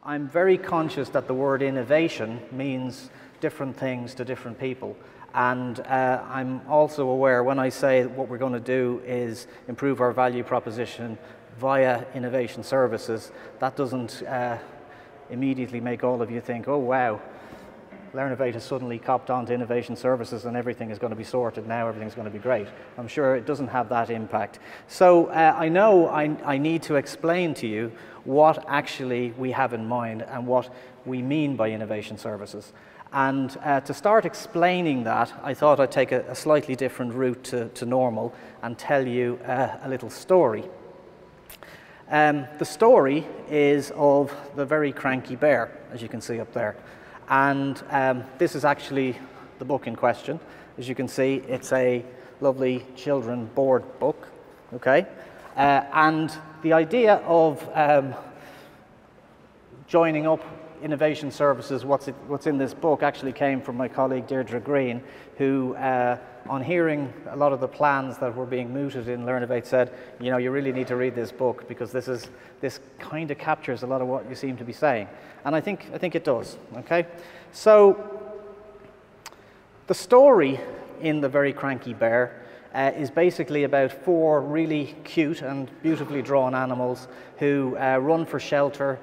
I'm very conscious that the word innovation means different things to different people. And I'm also aware when I say what we're going to do is improve our value proposition via innovation services, that doesn't immediately make all of you think, oh wow, Learnovate has suddenly copped on to innovation services and everything is going to be sorted now, everything's going to be great. I'm sure it doesn't have that impact. So I know I need to explain to you what actually we have in mind and what we mean by innovation services. And to start explaining that, I thought I'd take a slightly different route to normal and tell you a little story. The story is of the Very Cranky Bear, as you can see up there. And this is actually the book in question. As you can see, it's a lovely children board book, okay? And the idea of joining up innovation services, what's in this book, actually came from my colleague Deirdre Green, who on hearing a lot of the plans that were being mooted in Learnovate said, you know, you really need to read this book because this kind of captures a lot of what you seem to be saying. And I think it does, okay? So the story in The Very Cranky Bear is basically about 4 really cute and beautifully drawn animals who run for shelter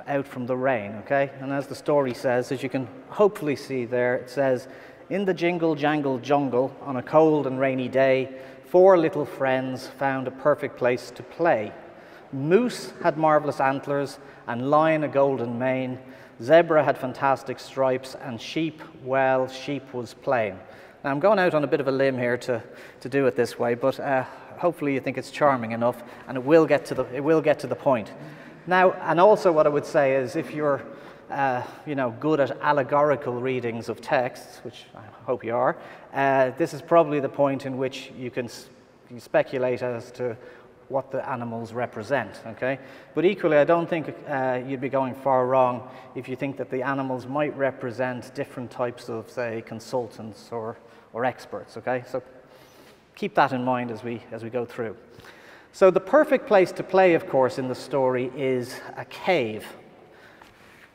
out from the rain, okay? And as the story says, as you can hopefully see there, it says, in the jingle jangle jungle on a cold and rainy day, 4 little friends found a perfect place to play. Moose had marvelous antlers and lion a golden mane. Zebra had fantastic stripes and sheep, well, sheep was plain. Now I'm going out on a bit of a limb here to do it this way, but hopefully you think it's charming enough and it will get to the point. Now, and also what I would say is if you're you know, good at allegorical readings of texts, which I hope you are, this is probably the point in which you can speculate as to what the animals represent, okay? But equally, I don't think you'd be going far wrong if you think that the animals might represent different types of, say, consultants or experts, okay? So keep that in mind as we go through. So the perfect place to play, of course, in the story is a cave,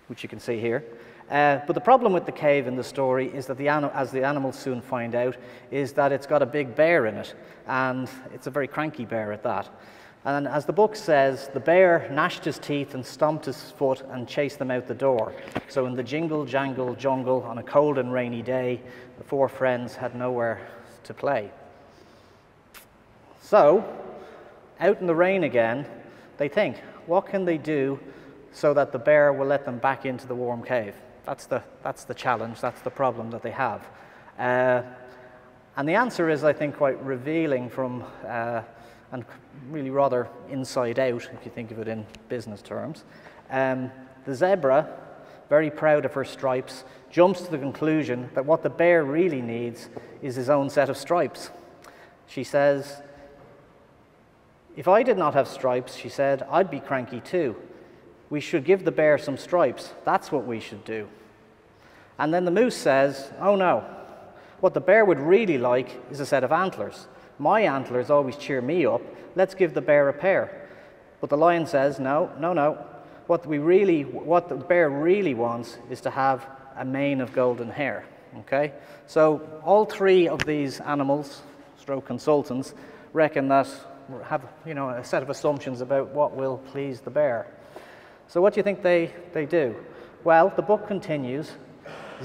which you can see here. But the problem with the cave in the story is that as the animals soon find out, is that it's got a big bear in it, and it's a very cranky bear at that. And as the book says, the bear gnashed his teeth and stomped his foot and chased them out the door. So in the jingle jangle jungle on a cold and rainy day, the 4 friends had nowhere to play. So, out in the rain again, they think, what can they do so that the bear will let them back into the warm cave? That's the challenge, that's the problem that they have. And the answer is, I think, quite revealing from, and really rather inside out, if you think of it in business terms. The zebra, very proud of her stripes, jumps to the conclusion that what the bear really needs is his own set of stripes. She says, if I did not have stripes, she said, I'd be cranky too. We should give the bear some stripes. That's what we should do. And then the moose says, oh no, what the bear would really like is a set of antlers. My antlers always cheer me up. Let's give the bear a pair. But the lion says, no, no, no. What the bear really wants is to have a mane of golden hair. Okay? So all 3 of these animals, stroke consultants, reckon that have, you know, a set of assumptions about what will please the bear. So what do you think they do? Well, the book continues.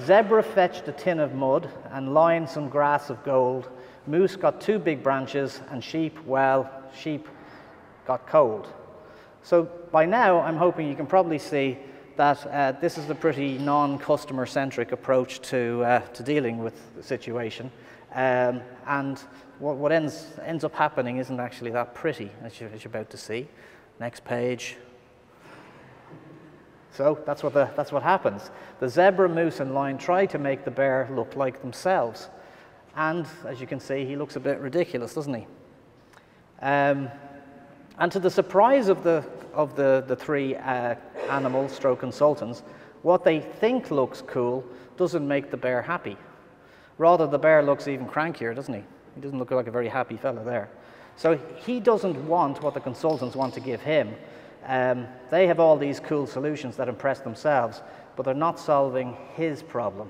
Zebra fetched a tin of mud and lion some grass of gold. Moose got 2 big branches and sheep, well, sheep got cold. So by now, I'm hoping you can probably see that this is a pretty non-customer centric approach to dealing with the situation. And what ends up happening isn't actually that pretty, as you're about to see. Next page. So that's what happens. The zebra, moose, and lion try to make the bear look like themselves. And as you can see, he looks a bit ridiculous, doesn't he? And to the surprise of the 3 animal stroke consultants, what they think looks cool doesn't make the bear happy. Rather, the bear looks even crankier, doesn't he? He doesn't look like a very happy fellow there. So he doesn't want what the consultants want to give him. They have all these cool solutions that impress themselves, but they're not solving his problem.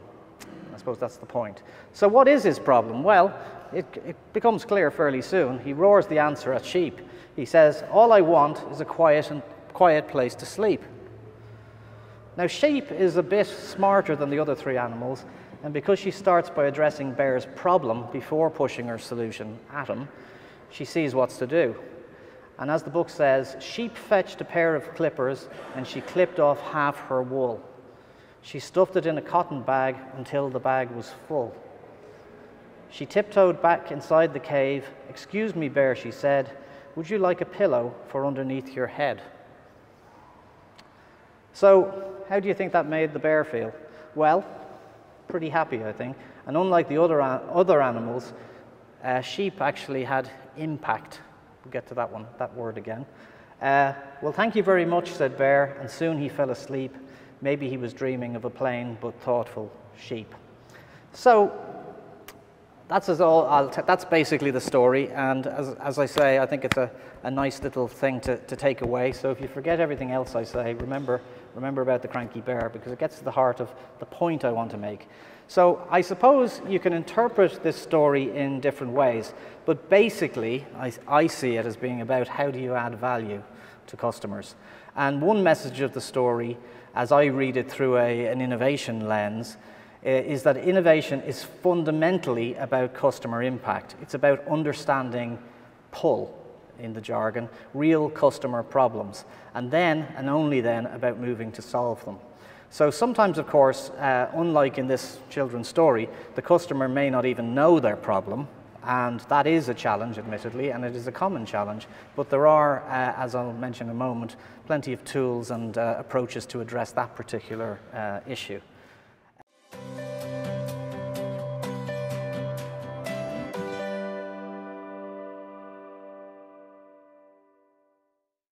I suppose that's the point. So what is his problem? Well, it becomes clear fairly soon. He roars the answer at Sheep. He says, all I want is a quiet place to sleep. Now, Sheep is a bit smarter than the other three animals, and because she starts by addressing Bear's problem before pushing her solution at him, she sees what's to do. And as the book says, Sheep fetched a pair of clippers and she clipped off half her wool. She stuffed it in a cotton bag until the bag was full. She tiptoed back inside the cave. "Excuse me, Bear," she said, "would you like a pillow for underneath your head?" So, how do you think that made the bear feel? Well, pretty happy, I think. And unlike the other animals, Sheep actually had impact. We'll get to that word again. "Well, thank you very much," said Bear, and soon he fell asleep. Maybe he was dreaming of a plain but thoughtful sheep. So that's basically the story, and as I say, I think it's a nice little thing to take away. So if you forget everything else I say, remember about the cranky bear, because it gets to the heart of the point I want to make. So I suppose you can interpret this story in different ways, but basically I see it as being about how do you add value to customers. And one message of the story, as I read it through an innovation lens, is that innovation is fundamentally about customer impact. It's about understanding pull, in the jargon, real customer problems, and then, and only then, about moving to solve them. So sometimes, of course, unlike in this children's story, the customer may not even know their problem, and that is a challenge, admittedly, and it is a common challenge, but there are, as I'll mention in a moment, plenty of tools and approaches to address that particular issue.